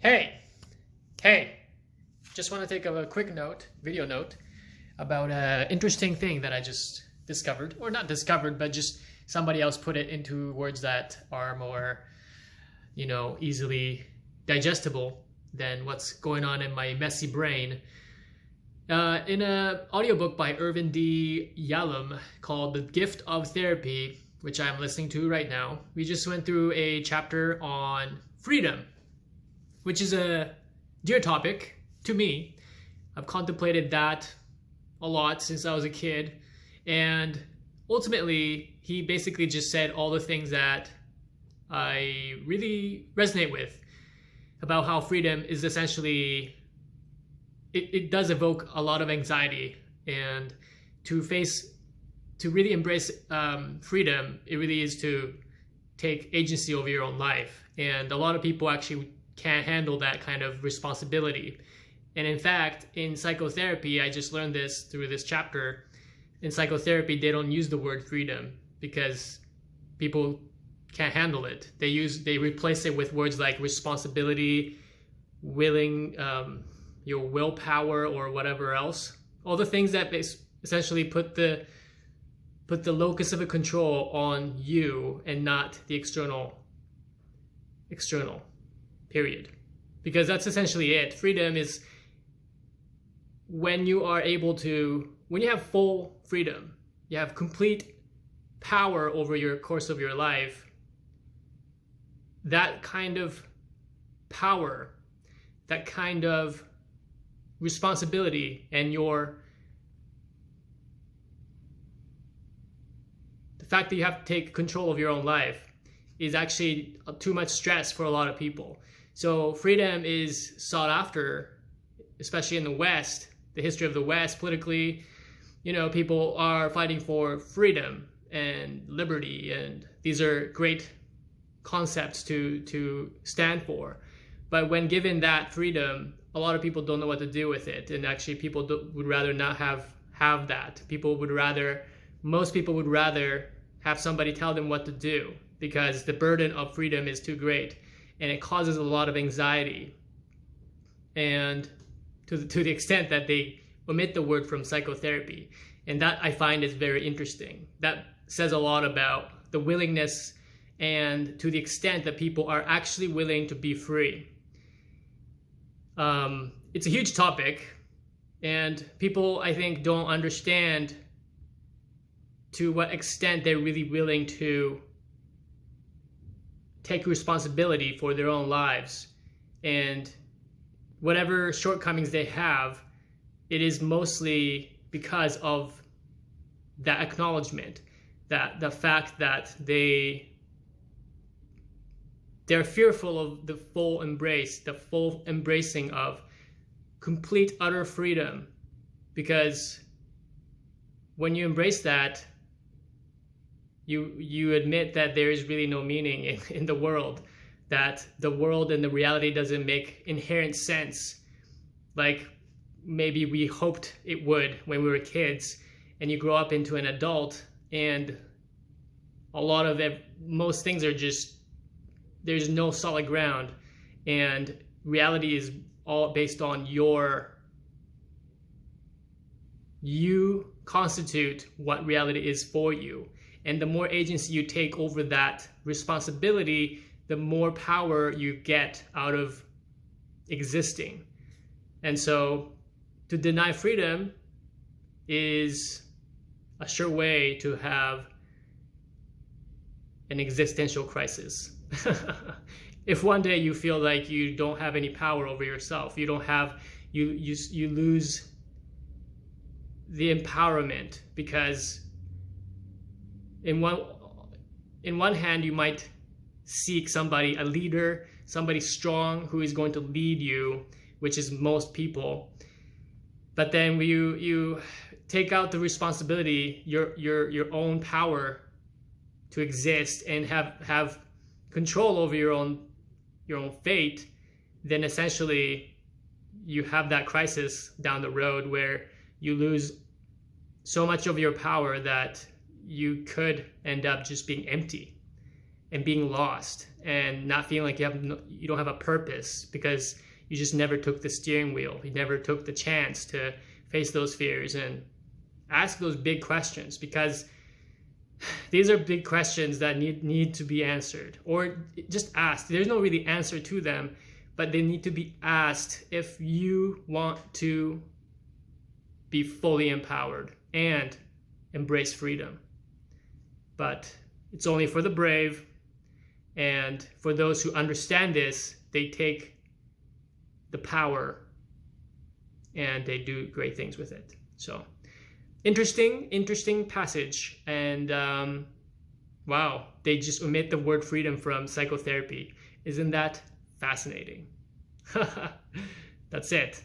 Hey, hey, just want to take a quick video note about an interesting thing that I just discovered, or not discovered, but just somebody else put it into words that are more, easily digestible than what's going on in my messy brain. In an audiobook by Irving D. Yalom called The Gift of Therapy, which I'm listening to right now, we just went through a chapter on freedom, which is a dear topic to me. I've contemplated that a lot since I was a kid. And ultimately, he basically just said all the things that I really resonate with about how freedom is essentially, it does evoke a lot of anxiety. And to really embrace freedom, it really is to take agency over your own life. And a lot of people actually can't handle that kind of responsibility. And in fact, in psychotherapy, I just learned this through this chapter. In psychotherapy, they don't use the word freedom because people can't handle it. They replace it with words like responsibility, willing, your willpower, or whatever else. All the things that essentially put the locus of a control on you and not the external, period. Because that's essentially it. Freedom is when you are able to, when you have full freedom, you have complete power over your course of your life. That kind of power, that kind of responsibility, and the fact that you have to take control of your own life is actually too much stress for a lot of people. So freedom is sought after, especially in the West, the history of the West politically. People are fighting for freedom and liberty, and these are great concepts to stand for. But when given that freedom, a lot of people don't know what to do with it, and actually people would rather not have that. Most people would rather have somebody tell them what to do, because the burden of freedom is too great, and it causes a lot of anxiety. And to the extent that they omit the word from psychotherapy. And that I find is very interesting. That says a lot about the willingness and to the extent that people are actually willing to be free. It's a huge topic, and people, I think, don't understand to what extent they're really willing to take responsibility for their own lives. And whatever shortcomings they have, it is mostly because of that acknowledgement, that the fact that they're fearful of the full embracing of complete, utter freedom. Because when you embrace that, you admit that there is really no meaning in the world, that the world and the reality doesn't make inherent sense like maybe we hoped it would when we were kids. And you grow up into an adult, and most things are just, there's no solid ground, and reality is all based on you constitute what reality is for you. And the more agency you take over that responsibility, the more power you get out of existing. And so to deny freedom is a sure way to have an existential crisis. If one day you feel like you don't have any power over yourself, you lose the empowerment, because in one hand you might seek a leader, somebody strong who is going to lead you, which is most people. But then you take out the responsibility, your own power to exist and have control over your own fate, then essentially you have that crisis down the road where you lose so much of your power that you could end up just being empty. and being lost and not feeling like you don't have a purpose because you just never took the steering wheel. You never took the chance to face those fears and ask those big questions, because these are big questions that need to be answered, or just asked. There's no really answer to them, but they need to be asked if you want to be fully empowered and embrace freedom. But it's only for the brave, and for those who understand this, they take the power and they do great things with it. So interesting passage. And wow, they just omit the word freedom from psychotherapy. Isn't that fascinating? That's it.